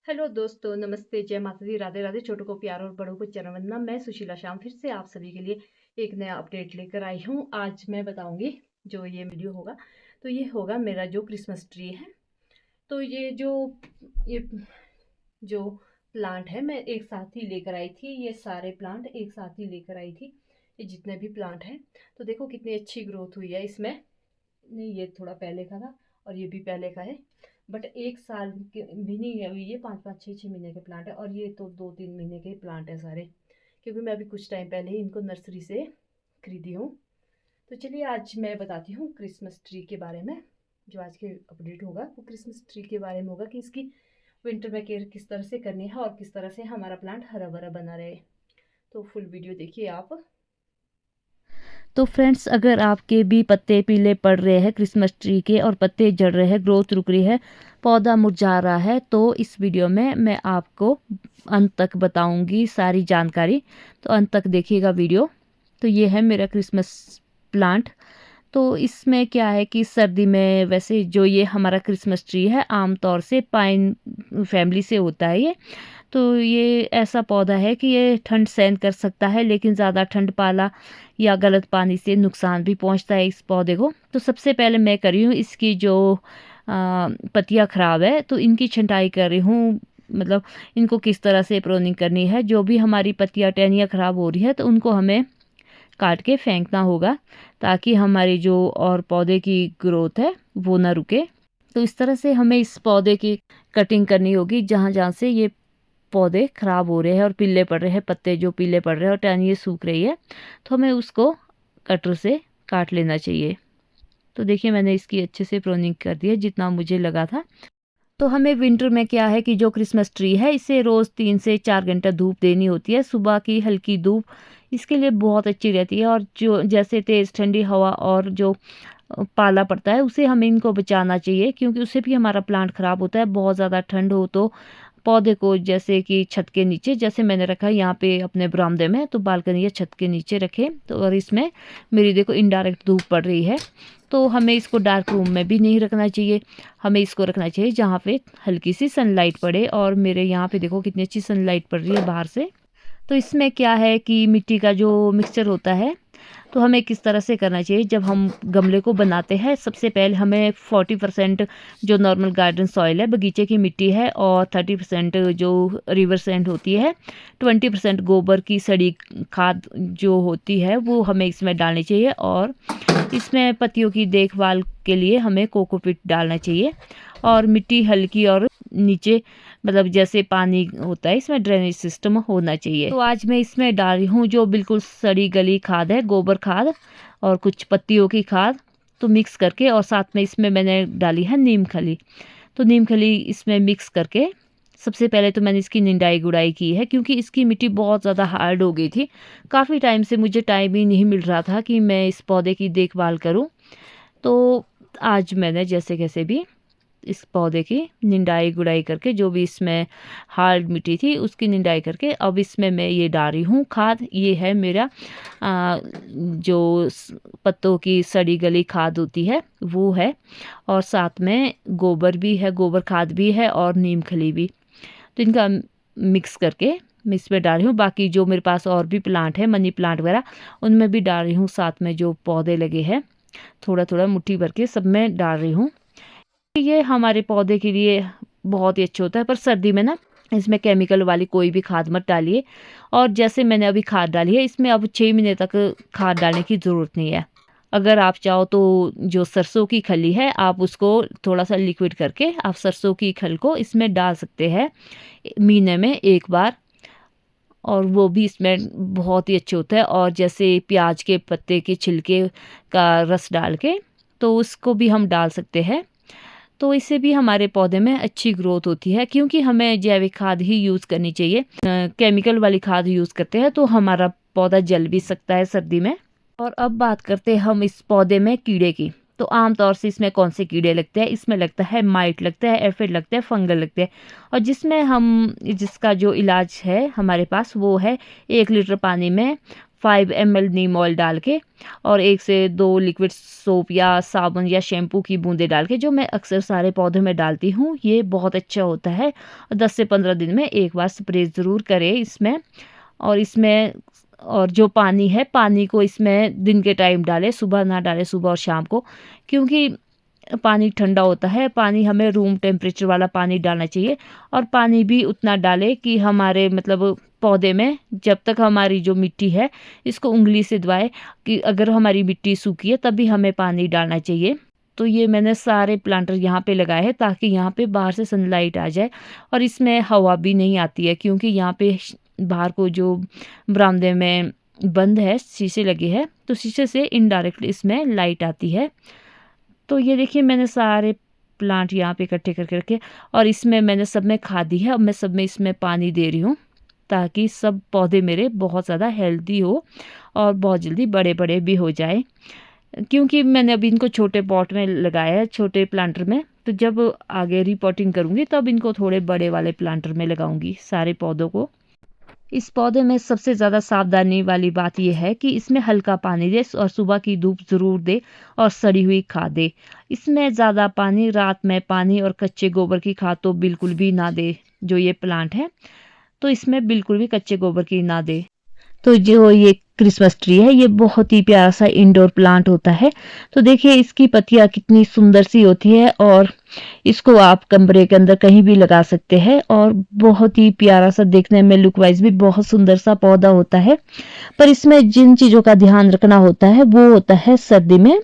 Hello दोस्तों, नमस्ते, जय माता दी, राधे राधे। छोटों को प्यार और बड़ों को चरण वंदना। मैं सुशीला शाम फिर से आप सभी के लिए एक नया अपडेट लेकर आई हूँ। आज मैं बताऊंगी जो ये वीडियो होगा तो ये होगा मेरा जो क्रिसमस ट्री है। तो ये जो प्लांट है मैं एक साथ ही लेकर आई थी। ये सारे प्लांट एक साथ ही लेकर आई थी, ये जितने भी प्लांट हैं। तो देखो कितनी अच्छी ग्रोथ हुई है इसमें। नहीं, ये थोड़ा पहले का था और ये भी पहले का है, बट एक साल के भी नहीं है अभी। ये 5-5 6-6 महीने के प्लांट है और ये तो 2-3 महीने के प्लांट है सारे, क्योंकि मैं अभी कुछ टाइम पहले ही इनको नर्सरी से खरीदी हूँ। तो चलिए आज मैं बताती हूँ क्रिसमस ट्री के बारे में। जो आज के अपडेट होगा वो क्रिसमस ट्री के बारे में होगा कि इसकी विंटर में केयर किस तरह से करनी है और किस तरह से हमारा प्लांट हरा भरा बना रहे। तो फुल वीडियो देखिए आप। तो फ्रेंड्स, अगर आपके भी पत्ते पीले पड़ रहे हैं क्रिसमस ट्री के और पत्ते झड़ रहे हैं, ग्रोथ रुक रही है, पौधा मुरझा रहा है, तो इस वीडियो में मैं आपको अंत तक बताऊंगी सारी जानकारी। तो अंत तक देखिएगा वीडियो। तो ये है मेरा क्रिसमस प्लांट। तो इसमें क्या है कि सर्दी में वैसे जो ये हमारा क्रिसमस ट्री है आमतौर से पाइन फैमिली से होता है ये। तो ये ऐसा पौधा है कि ये ठंड सहन कर सकता है, लेकिन ज़्यादा ठंड पाला या गलत पानी से नुकसान भी पहुंचता है इस पौधे को। तो सबसे पहले मैं कर रही हूँ इसकी जो पत्तियाँ ख़राब है तो इनकी छंटाई कर रही हूँ। मतलब इनको किस तरह से प्रोनिंग करनी है। जो भी हमारी पत्तियाँ टहनियाँ ख़राब हो रही है तो उनको हमें काट के फेंकना होगा, ताकि हमारी जो और पौधे की ग्रोथ है वो ना रुके। तो इस तरह से हमें इस पौधे की कटिंग करनी होगी जहाँ जहाँ से ये पौधे खराब हो रहे हैं और पीले पड़ रहे हैं, पत्ते जो पीले पड़ रहे हैं और टहनियाँ सूख रही है, तो हमें उसको कटर से काट लेना चाहिए। तो देखिए मैंने इसकी अच्छे से प्रोनिंग कर दी है जितना मुझे लगा था। तो हमें विंटर में क्या है कि जो क्रिसमस ट्री है इसे रोज़ 3 से 4 घंटा धूप देनी होती है। सुबह की हल्की धूप इसके लिए बहुत अच्छी रहती है। और जो जैसे तेज़ ठंडी हवा और जो पाला पड़ता है उसे हमें इनको बचाना चाहिए, क्योंकि उससे भी हमारा प्लांट ख़राब होता है। बहुत ज़्यादा ठंड हो तो पौधे को जैसे कि छत के नीचे, जैसे मैंने रखा है यहाँ पे अपने बरामदे में, तो बालकनी या छत के नीचे रखें। तो और इसमें मेरी देखो इनडायरेक्ट धूप पड़ रही है, तो हमें इसको डार्क रूम में भी नहीं रखना चाहिए। हमें इसको रखना चाहिए जहाँ पे हल्की सी सनलाइट पड़े। और मेरे यहाँ पे देखो कितनी अच्छी सनलाइट पड़ रही है बाहर से। तो इसमें क्या है कि मिट्टी का जो मिक्सचर होता है तो हमें किस तरह से करना चाहिए। जब हम गमले को बनाते हैं सबसे पहले हमें 40% जो नॉर्मल गार्डन सॉइल है, बगीचे की मिट्टी है, और 30% जो रिवर सैंड होती है, 20% गोबर की सड़ी खाद जो होती है वो हमें इसमें डालनी चाहिए। और इसमें पत्तियों की देखभाल के लिए हमें कोकोपीट डालना चाहिए। और मिट्टी हल्की और नीचे मतलब जैसे पानी होता है इसमें ड्रेनेज सिस्टम होना चाहिए। तो आज मैं इसमें डाल रही हूँ जो बिल्कुल सड़ी गली खाद है, गोबर खाद और कुछ पत्तियों की खाद, तो मिक्स करके। और साथ में इसमें मैंने डाली है नीम खली। तो नीम खली इसमें मिक्स करके सबसे पहले तो मैंने इसकी निंदाई गुड़ाई की है, क्योंकि इसकी मिट्टी बहुत ज़्यादा हार्ड हो गई थी। काफ़ी टाइम से मुझे टाइम ही नहीं मिल रहा था कि मैं इस पौधे की देखभाल करूं। तो आज मैंने जैसे कैसे भी इस पौधे की निंदाई गुड़ाई करके, जो भी इसमें हार्ड मिट्टी थी उसकी निंदाई करके, अब इसमें मैं ये डाल रही हूँ खाद। ये है मेरा जो पत्तों की सड़ी गली खाद होती है वो है, और साथ में गोबर भी है, गोबर खाद भी है और नीम खली भी। तो इनका मिक्स करके मैं इसमें डाल रही हूँ। बाकी जो मेरे पास और भी प्लांट है, मनी प्लांट वगैरह, उनमें भी डाल रही हूँ। साथ में जो पौधे लगे हैं थोड़ा थोड़ा मुट्ठी भर के सब में डाल रही हूँ। ये हमारे पौधे के लिए बहुत ही अच्छा होता है। पर सर्दी में ना इसमें केमिकल वाली कोई भी खाद मत डालिए। और जैसे मैंने अभी खाद डाली है इसमें अब 6 महीने तक खाद डालने की ज़रूरत नहीं है। अगर आप चाहो तो जो सरसों की खली है आप उसको थोड़ा सा लिक्विड करके आप सरसों की खल को इसमें डाल सकते हैं महीने में एक बार, और वो भी इसमें बहुत ही अच्छे होता है। और जैसे प्याज के पत्ते के छिलके का रस डाल के तो उसको भी हम डाल सकते हैं। तो इससे भी हमारे पौधे में अच्छी ग्रोथ होती है, क्योंकि हमें जैविक खाद ही यूज़ करनी चाहिए। केमिकल वाली खाद यूज़ करते हैं तो हमारा पौधा जल भी सकता है सर्दी में। और अब बात करते हैं हम इस पौधे में कीड़े की। तो आमतौर से इसमें कौन से कीड़े लगते हैं, इसमें लगता है माइट लगता है, एफिड लगता है, फंगल लगते हैं। और जिसका जो इलाज है हमारे पास वो है 1 लीटर पानी में 5 ml नीम ऑयल डाल के और 1 से 2 लिक्विड सोप या साबुन या शैम्पू की बूंदें डाल के, जो मैं अक्सर सारे पौधों में डालती हूँ। ये बहुत अच्छा होता है और 10 से 15 दिन में एक बार स्प्रे ज़रूर करें इसमें। और जो पानी है, पानी को इसमें दिन के टाइम डालें, सुबह ना डालें, सुबह और शाम को, क्योंकि पानी ठंडा होता है। पानी हमें रूम टेम्परेचर वाला पानी डालना चाहिए और पानी भी उतना डालें कि हमारे मतलब पौधे में, जब तक हमारी जो मिट्टी है इसको उंगली से दबाए कि अगर हमारी मिट्टी सूखी है तभी हमें पानी डालना चाहिए। तो ये मैंने सारे प्लांटर यहाँ पे लगाए हैं ताकि यहाँ पे बाहर से सनलाइट आ जाए और इसमें हवा भी नहीं आती है, क्योंकि यहाँ पे बाहर को जो बरामदे में बंद है, शीशे लगे हैं, तो शीशे से इनडायरेक्टली इसमें लाइट आती है। तो ये देखिए मैंने सारे प्लांट यहाँ पे इकट्ठे करके रखे और इसमें मैंने सब में खाद दी है। अब मैं सब में इसमें पानी दे रही हूँ ताकि सब पौधे मेरे बहुत ज़्यादा हेल्दी हो और बहुत जल्दी बड़े बड़े भी हो जाए, क्योंकि मैंने अभी इनको छोटे पॉट में लगाया है, छोटे प्लांटर में। तो जब आगे रिपोर्टिंग करूँगी तब इनको थोड़े बड़े वाले प्लांटर में लगाऊंगी सारे पौधों को। इस पौधे में सबसे ज़्यादा सावधानी वाली बात यह है कि इसमें हल्का पानी दे और सुबह की धूप ज़रूर दे और सड़ी हुई खाद दे। इसमें ज़्यादा पानी, रात में पानी और कच्चे गोबर की खाद तो बिल्कुल भी ना दे। जो ये प्लांट है तो इसमें बिल्कुल भी कच्चे गोबर की ना दे। तो जो ये क्रिसमस ट्री है ये बहुत ही प्यारा सा इंडोर प्लांट होता है। तो देखिए इसकी पत्तियां कितनी सुंदर सी होती है और इसको आप कमरे के अंदर कहीं भी लगा सकते हैं और बहुत ही प्यारा सा, देखने में लुक वाइज भी बहुत सुंदर सा पौधा होता है। पर इसमें जिन चीजों का ध्यान रखना होता है वो होता है सर्दी में,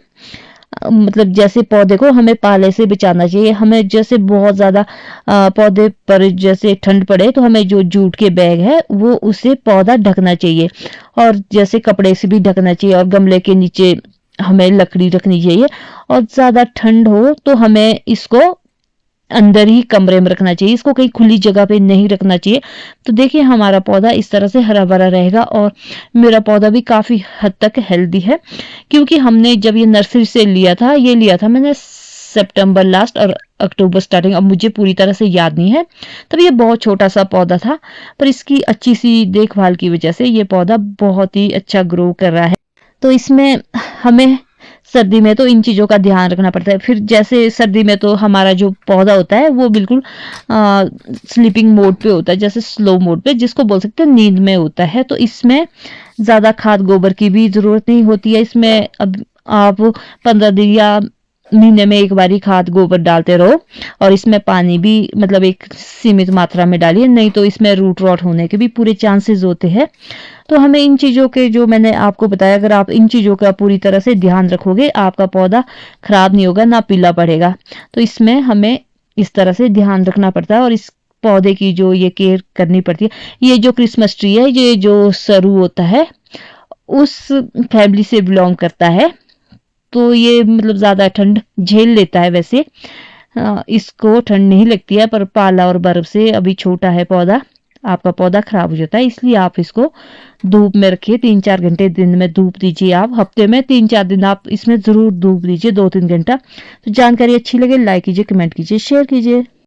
मतलब जैसे पौधे को हमें पाले से बचाना चाहिए। हमें जैसे बहुत ज्यादा पौधे पर जैसे ठंड पड़े तो हमें जो जूट के बैग है वो उसे पौधा ढकना चाहिए और जैसे कपड़े से भी ढकना चाहिए और गमले के नीचे हमें लकड़ी रखनी चाहिए। और ज्यादा ठंड हो तो हमें इसको अंदर ही कमरे में रखना चाहिए, इसको कहीं खुली जगह पे नहीं रखना चाहिए। तो देखिए हमारा पौधा इस तरह से हरा भरा रहेगा और मेरा पौधा भी काफी हद तक हेल्दी है, क्योंकि हमने जब ये नर्सरी से लिया था मैंने सितंबर लास्ट और अक्टूबर स्टार्टिंग, अब मुझे पूरी तरह से याद नहीं है। तब ये बहुत छोटा सा पौधा था, पर इसकी अच्छी सी देखभाल की वजह से ये पौधा बहुत ही अच्छा ग्रो कर रहा है। तो इसमें हमें सर्दी में तो इन चीज़ों का ध्यान रखना पड़ता है। फिर जैसे सर्दी में तो हमारा जो पौधा होता है वो बिल्कुल स्लीपिंग मोड पे होता है, जैसे स्लो मोड पे, जिसको बोल सकते हैं नींद में होता है। तो इसमें ज़्यादा खाद गोबर की भी ज़रूरत नहीं होती है। इसमें अब आप 15 दिन या महीने में एक बार ही खाद गोबर डालते रहो और इसमें पानी भी मतलब एक सीमित मात्रा में डालिए, नहीं तो इसमें रूट रॉट होने के भी पूरे चांसेस होते हैं। तो हमें इन चीज़ों के, जो मैंने आपको बताया, अगर आप इन चीज़ों का पूरी तरह से ध्यान रखोगे आपका पौधा खराब नहीं होगा, ना पीला पड़ेगा। तो इसमें हमें इस तरह से ध्यान रखना पड़ता है और इस पौधे की जो ये केयर करनी पड़ती है। ये जो क्रिसमस ट्री है, ये जो सरू होता है उस फैमिली से बिलोंग करता है, तो ये मतलब ज़्यादा ठंड झेल लेता है। वैसे इसको ठंड नहीं लगती है, पर पाला और बर्फ से अभी छोटा है पौधा, आपका पौधा खराब हो जाता है। इसलिए आप इसको धूप में रखिए, 3-4 घंटे दिन में धूप दीजिए। आप हफ्ते में 3-4 दिन आप इसमें ज़रूर धूप दीजिए, 2-3 घंटा। तो जानकारी अच्छी लगे लाइक कीजिए, कमेंट कीजिए, शेयर कीजिए।